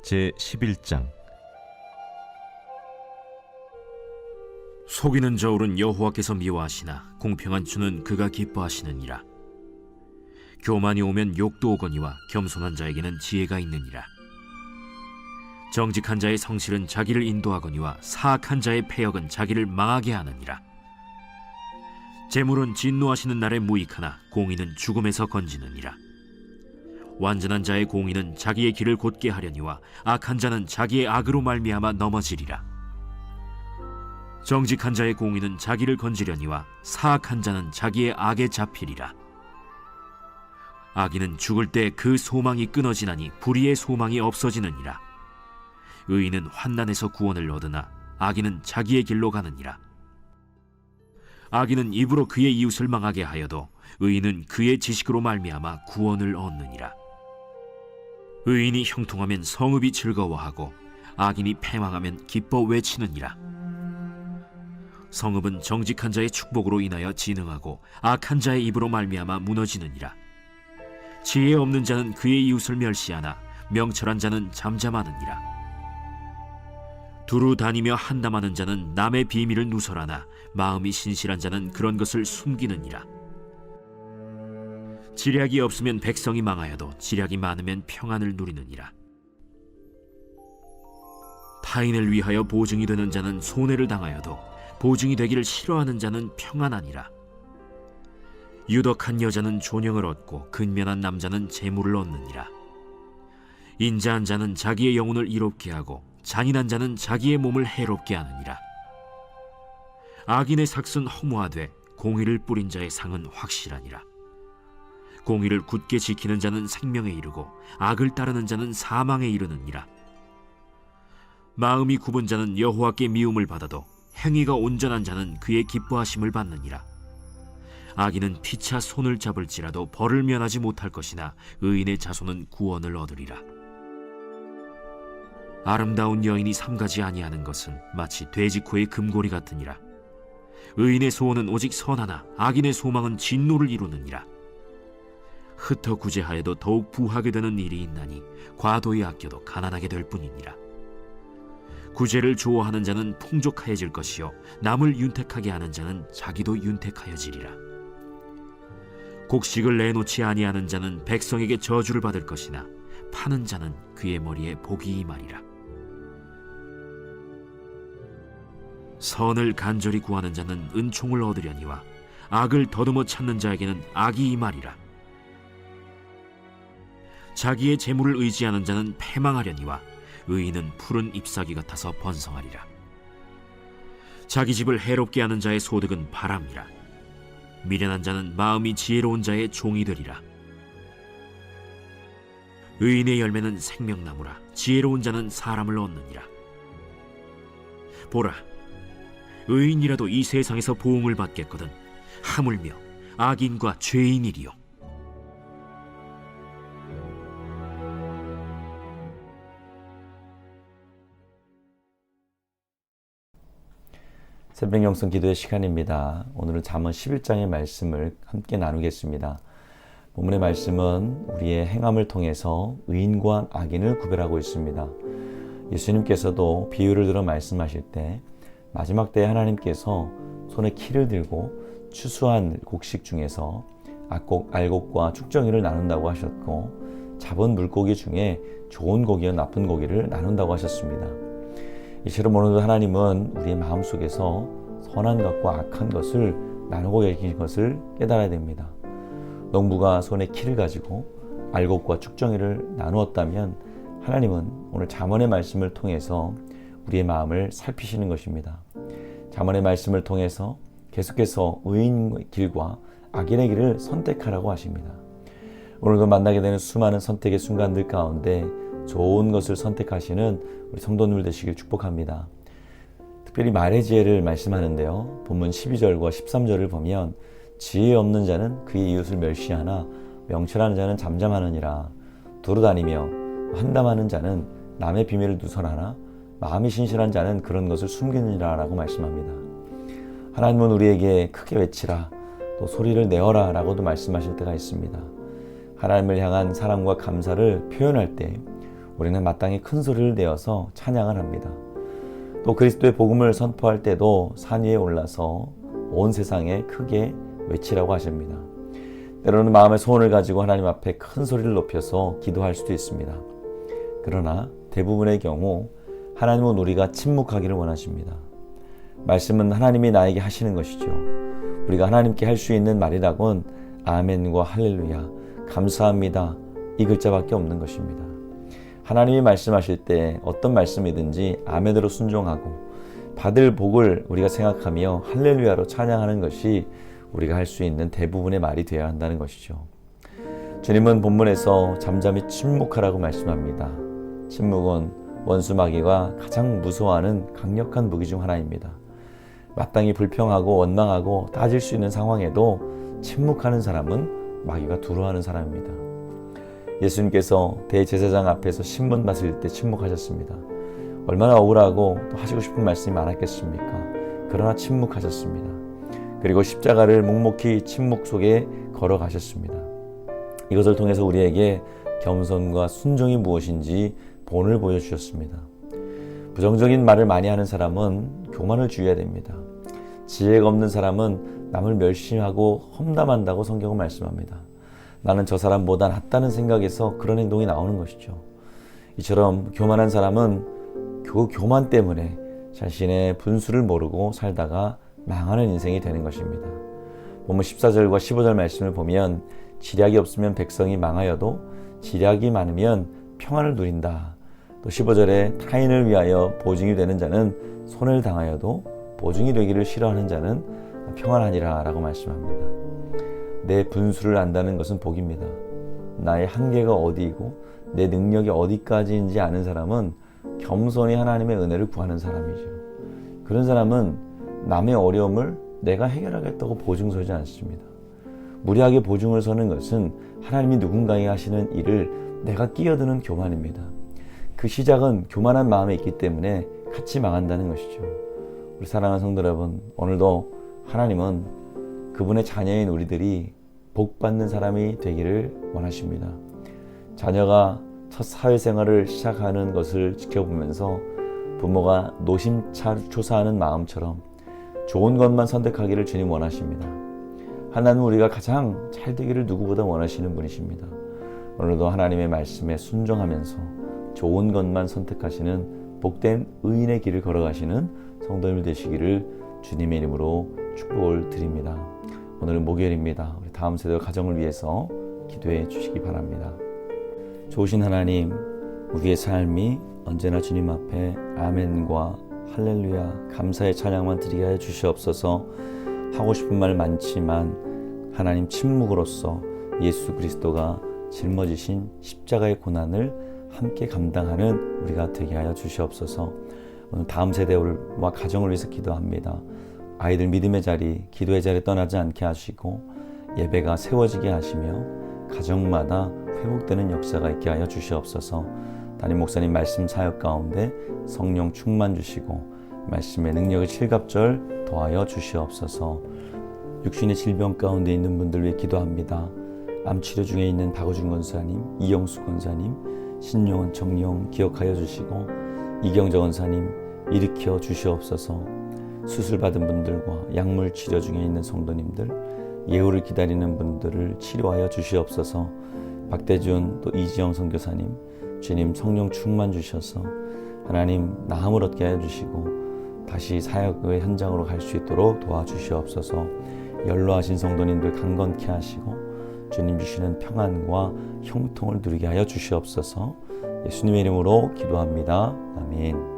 제11장. 속이는 저울은 여호와께서 미워하시나 공평한 주는 그가 기뻐하시느니라. 교만이 오면 욕도 오거니와 겸손한 자에게는 지혜가 있느니라. 정직한 자의 성실은 자기를 인도하거니와 사악한 자의 패역은 자기를 망하게 하느니라. 재물은 진노하시는 날에 무익하나 공의는 죽음에서 건지느니라. 완전한 자의 공의는 자기의 길을 곧게 하려니와 악한 자는 자기의 악으로 말미암아 넘어지리라. 정직한 자의 공의는 자기를 건지려니와 사악한 자는 자기의 악에 잡히리라. 악인은 죽을 때 그 소망이 끊어지나니 불의의 소망이 없어지느니라. 의인은 환난에서 구원을 얻으나 악인은 자기의 길로 가느니라. 악인은 입으로 그의 이웃을 망하게 하여도 의인은 그의 지식으로 말미암아 구원을 얻느니라. 의인이 형통하면 성읍이 즐거워하고 악인이 패망하면 기뻐 외치느니라. 성읍은 정직한 자의 축복으로 인하여 진흥하고 악한 자의 입으로 말미암아 무너지느니라. 지혜 없는 자는 그의 이웃을 멸시하나 명철한 자는 잠잠하느니라. 두루 다니며 한담하는 자는 남의 비밀을 누설하나 마음이 신실한 자는 그런 것을 숨기느니라. 지략이 없으면 백성이 망하여도 지략이 많으면 평안을 누리느니라. 타인을 위하여 보증이 되는 자는 손해를 당하여도 보증이 되기를 싫어하는 자는 평안하니라. 유덕한 여자는 존영을 얻고 근면한 남자는 재물을 얻느니라. 인자한 자는 자기의 영혼을 이롭게 하고 잔인한 자는 자기의 몸을 해롭게 하느니라. 악인의 삭은 허무하되 공의를 뿌린 자의 상은 확실하니라. 공의를 굳게 지키는 자는 생명에 이르고 악을 따르는 자는 사망에 이르느니라. 마음이 굽은 자는 여호와께 미움을 받아도 행위가 온전한 자는 그의 기뻐하심을 받느니라. 악인은 피차 손을 잡을지라도 벌을 면하지 못할 것이나 의인의 자손은 구원을 얻으리라. 아름다운 여인이 삼가지 아니하는 것은 마치 돼지코의 금고리 같으니라. 의인의 소원은 오직 선하나 악인의 소망은 진노를 이루느니라. 흩어 구제하여도 더욱 부하게 되는 일이 있나니 과도히 아껴도 가난하게 될 뿐이니라. 구제를 좋아하는 자는 풍족하여질 것이요 남을 윤택하게 하는 자는 자기도 윤택하여지리라. 곡식을 내놓지 아니하는 자는 백성에게 저주를 받을 것이나 파는 자는 그의 머리에 복이 임하리라. 선을 간절히 구하는 자는 은총을 얻으려니와 악을 더듬어 찾는 자에게는 악이 임하리라. 자기의 재물을 의지하는 자는 패망하려니와 의인은 푸른 잎사귀 같아서 번성하리라. 자기 집을 해롭게 하는 자의 소득은 바람이라. 미련한 자는 마음이 지혜로운 자의 종이 되리라. 의인의 열매는 생명나무라. 지혜로운 자는 사람을 얻느니라. 보라, 의인이라도 이 세상에서 보응을 받겠거든 하물며 악인과 죄인이리요. 새벽 영성 기도의 시간입니다. 오늘은 잠언 11장의 말씀을 함께 나누겠습니다. 본문의 말씀은 우리의 행함을 통해서 의인과 악인을 구별하고 있습니다. 예수님께서도 비유를 들어 말씀하실 때 마지막 때에 하나님께서 손에 키를 들고 추수한 곡식 중에서 알곡과 축정이를 나눈다고 하셨고 잡은 물고기 중에 좋은 고기와 나쁜 고기를 나눈다고 하셨습니다. 이처럼 오늘도 하나님은 우리의 마음속에서 선한 것과 악한 것을 나누고 계신 것을 깨달아야 됩니다. 농부가 손에 키를 가지고 알곡과 축정이를 나누었다면 하나님은 오늘 잠언의 말씀을 통해서 우리의 마음을 살피시는 것입니다. 잠언의 말씀을 통해서 계속해서 의인의 길과 악인의 길을 선택하라고 하십니다. 오늘도 만나게 되는 수많은 선택의 순간들 가운데 좋은 것을 선택하시는 우리 성도님들 되시길 축복합니다. 특별히 말의 지혜를 말씀하는데요. 본문 12절과 13절을 보면 지혜 없는 자는 그의 이웃을 멸시하나 명철한 자는 잠잠하느니라. 두루다니며 한담하는 자는 남의 비밀을 누설하나 마음이 신실한 자는 그런 것을 숨기느니라 라고 말씀합니다. 하나님은 우리에게 크게 외치라, 또 소리를 내어라 라고도 말씀하실 때가 있습니다. 하나님을 향한 사랑과 감사를 표현할 때 우리는 마땅히 큰 소리를 내어서 찬양을 합니다. 또 그리스도의 복음을 선포할 때도 산 위에 올라서 온 세상에 크게 외치라고 하십니다. 때로는 마음의 소원을 가지고 하나님 앞에 큰 소리를 높여서 기도할 수도 있습니다. 그러나 대부분의 경우 하나님은 우리가 침묵하기를 원하십니다. 말씀은 하나님이 나에게 하시는 것이죠. 우리가 하나님께 할 수 있는 말이라곤 아멘과 할렐루야, 감사합니다, 이 글자밖에 없는 것입니다. 하나님이 말씀하실 때 어떤 말씀이든지 아멘으로 순종하고 받을 복을 우리가 생각하며 할렐루야로 찬양하는 것이 우리가 할 수 있는 대부분의 말이 되어야 한다는 것이죠. 주님은 본문에서 잠잠히 침묵하라고 말씀합니다. 침묵은 원수 마귀가 가장 무서워하는 강력한 무기 중 하나입니다. 마땅히 불평하고 원망하고 따질 수 있는 상황에도 침묵하는 사람은 마귀가 두려워하는 사람입니다. 예수님께서 대제사장 앞에서 신문 받을 때 침묵하셨습니다. 얼마나 억울하고 또 하시고 싶은 말씀이 많았겠습니까? 그러나 침묵하셨습니다. 그리고 십자가를 묵묵히 침묵 속에 걸어가셨습니다. 이것을 통해서 우리에게 겸손과 순종이 무엇인지 본을 보여주셨습니다. 부정적인 말을 많이 하는 사람은 교만을 주의해야 됩니다. 지혜가 없는 사람은 남을 멸시하고 험담한다고 성경은 말씀합니다. 나는 저 사람보다 낫다는 생각에서 그런 행동이 나오는 것이죠. 이처럼 교만한 사람은 그 교만 때문에 자신의 분수를 모르고 살다가 망하는 인생이 되는 것입니다. 본문 14절과 15절 말씀을 보면 지략이 없으면 백성이 망하여도 지략이 많으면 평안을 누린다. 또 15절에 타인을 위하여 보증이 되는 자는 손해를 당하여도 보증이 되기를 싫어하는 자는 평안하니라 라고 말씀합니다. 내 분수를 안다는 것은 복입니다. 나의 한계가 어디이고 내 능력이 어디까지인지 아는 사람은 겸손히 하나님의 은혜를 구하는 사람이죠. 그런 사람은 남의 어려움을 내가 해결하겠다고 보증 서지 않습니다. 무리하게 보증을 서는 것은 하나님이 누군가에게 하시는 일을 내가 끼어드는 교만입니다. 그 시작은 교만한 마음에 있기 때문에 같이 망한다는 것이죠. 우리 사랑하는 성도 여러분, 오늘도 하나님은 그분의 자녀인 우리들이 복받는 사람이 되기를 원하십니다. 자녀가 첫 사회생활을 시작하는 것을 지켜보면서 부모가 노심초사하는 마음처럼 좋은 것만 선택하기를 주님 원하십니다. 하나님은 우리가 가장 잘 되기를 누구보다 원하시는 분이십니다. 오늘도 하나님의 말씀에 순종하면서 좋은 것만 선택하시는 복된 의인의 길을 걸어가시는 성도님들 되시기를 주님의 이름으로 축복을 드립니다. 오늘은 목요일입니다. 우리 다음 세대 가정을 위해서 기도해 주시기 바랍니다. 좋으신 하나님, 우리의 삶이 언제나 주님 앞에 아멘과 할렐루야, 감사의 찬양만 드리게 하여 주시옵소서. 하고 싶은 말 많지만 하나님 침묵으로써 예수 그리스도가 짊어지신 십자가의 고난을 함께 감당하는 우리가 되게 하여 주시옵소서. 오늘 다음 세대와 가정을 위해서 기도합니다. 아이들 믿음의 자리, 기도의 자리 떠나지 않게 하시고 예배가 세워지게 하시며 가정마다 회복되는 역사가 있게 하여 주시옵소서. 담임 목사님 말씀 사역 가운데 성령 충만 주시고 말씀의 능력을 칠갑절 더하여 주시옵소서. 육신의 질병 가운데 있는 분들 위해 기도합니다. 암 치료 중에 있는 박우준 권사님, 이영수 권사님, 신용원, 정용 기억하여 주시고 이경정 권사님 일으켜 주시옵소서. 수술 받은 분들과 약물 치료 중에 있는 성도님들, 예후를 기다리는 분들을 치료하여 주시옵소서. 박대준 또 이지영 선교사님, 주님 성령 충만 주셔서 하나님 나음을 얻게 하여 주시고 다시 사역의 현장으로 갈 수 있도록 도와주시옵소서. 연로하신 성도님들 강건케 하시고 주님 주시는 평안과 형통을 누리게 하여 주시옵소서. 예수님의 이름으로 기도합니다. 아멘.